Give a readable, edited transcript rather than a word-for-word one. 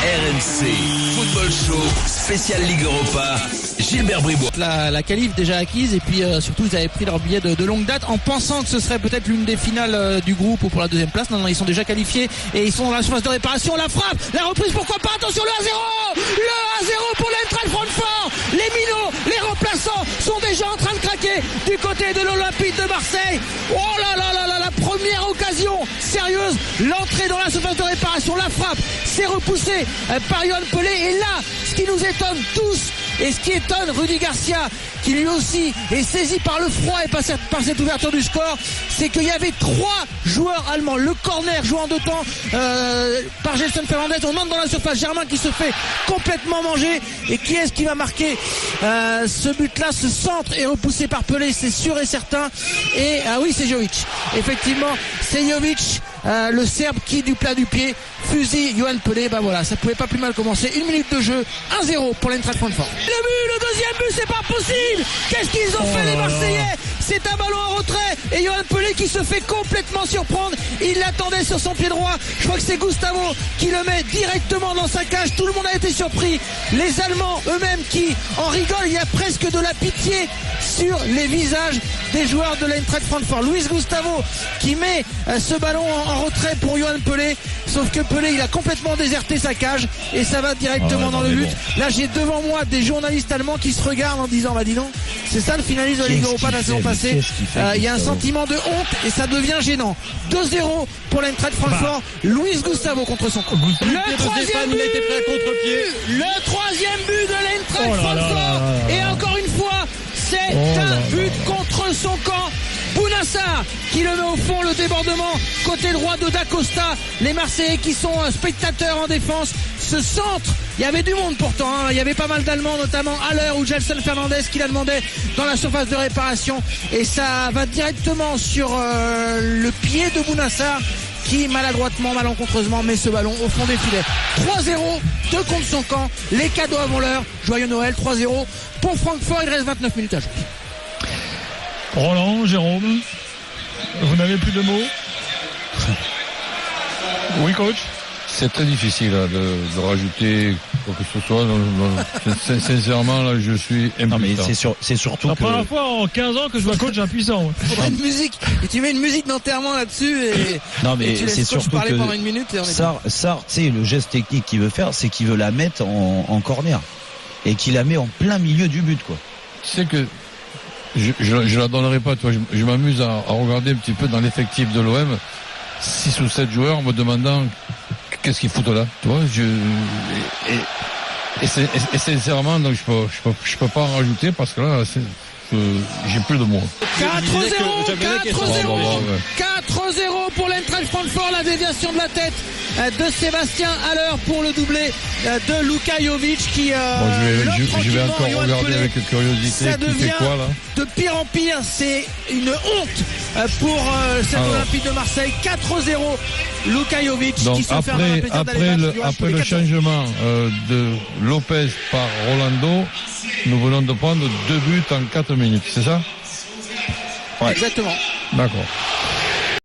RMC Football Show spécial Ligue Europa. Gilbert Bribois. La qualif déjà acquise et puis surtout ils avaient pris leur billet de longue date en pensant que ce serait peut-être l'une des finales du groupe ou pour la deuxième place. Non, ils sont déjà qualifiés et ils sont dans la surface de réparation. La frappe, la reprise, pourquoi pas, attention le 1-0. Le 1-0 pour l'Eintracht Francfort. Les minots, les remplaçants sont déjà en train de craquer du côté de l'Olympique de Marseille. Oh là là là là, la première occasion sérieuse, l'entrée dans la surface de réparation, la frappe, c'est repoussé par Yoann Pelé. Et là, ce qui nous étonne tous et ce qui étonne Rudy Garcia, qui lui aussi est saisi par le froid et par cette ouverture du score, c'est qu'il y avait 3 joueurs allemands. Le corner joué en 2 temps par Gelson Fernandez. On entre dans la surface, Germain qui se fait complètement manger. Et qui est-ce qui va marquer ce but-là? Ce centre est repoussé par Pelé, c'est sûr et certain. Et oui, c'est Jovic. Effectivement, c'est Jovic, le Serbe qui du plat du pied fusille Yoann Pelé. Bah voilà, ça pouvait pas plus mal commencer. 1 minute de jeu, 1-0 pour l'Eintracht Francfort. Le deuxième but, c'est pas possible. Qu'est-ce qu'ils ont fait les Marseillais? C'est un ballon en retrait et Yoann Pelé qui se fait complètement surprendre. Il l'attendait sur son pied droit. Je crois que c'est Gustavo qui le met directement dans sa cage. Tout le monde a été surpris. Les Allemands eux-mêmes qui en rigolent. Il y a presque de la pitié sur les visages des joueurs de l'Eintracht Francfort. Luis Gustavo qui met ce ballon en retrait pour Yoann Pelé. Sauf que Pelé, il a complètement déserté sa cage et ça va directement dans le but. Bon. Là, j'ai devant moi des journalistes allemands qui se regardent en disant, bah dis donc, c'est ça le finaliste de la Ligue Europa de la saison passée. Il y a un sentiment de honte et ça devient gênant. 2-0 pour l'Eintracht Francfort. Luis Gustavo contre son camp. Le troisième but, il a été pris à contre-pied. Le troisième but de l'Eintracht Francfort. Et encore une fois, c'est un but contre son camp. Bounassar qui le met au fond, le débordement côté droit de Da Costa. Les Marseillais qui sont spectateurs en défense. Ce centre, il y avait du monde pourtant, hein. Il y avait pas mal d'Allemands, notamment Haller ou Gelson Fernandez qui la demandait dans la surface de réparation. Et ça va directement sur le pied de Bounassar qui maladroitement, malencontreusement met ce ballon au fond des filets. 3-0, 2 contre son camp. Les cadeaux avant l'heure. Joyeux Noël, 3-0 pour Francfort. Il reste 29 minutes à jouer. Roland, Jérôme, vous n'avez plus de mots? Oui, coach? C'est très difficile là, de rajouter quoi que ce soit. Sincèrement, là, je suis impuissant. Non, mais c'est surtout la première fois en 15 ans que je vois coach impuissant. Faudrait une musique. Et tu mets une musique d'enterrement là-dessus et, non, mais et tu laisses coach parler pendant une minute. Sarr, tu sais, le geste technique qu'il veut faire, c'est qu'il veut la mettre en corner. Et qu'il la met en plein milieu du but, quoi. Tu sais que je la donnerai pas, toi. Je m'amuse à regarder un petit peu dans l'effectif de l'OM 6 ou 7 joueurs en me demandant qu'est-ce qu'ils foutent là, tu vois. Et sincèrement, donc je peux pas en rajouter parce que là, j'ai plus de mots. 4-0 pour l'Eintracht Francfort, la déviation de la tête de Sébastien Haller pour le doublé de Luka Jovic qui je vais encore regarder Pelé, avec curiosité. Ça devient quoi, là, de pire en pire. C'est une honte pour cette Olympique de Marseille. 4-0 Luka Jovic. Donc qui se fait un plaisir après le changement de Lopez par Rolando, nous venons de prendre 2 buts en 4 minutes, c'est ça? Ouais. Exactement. D'accord.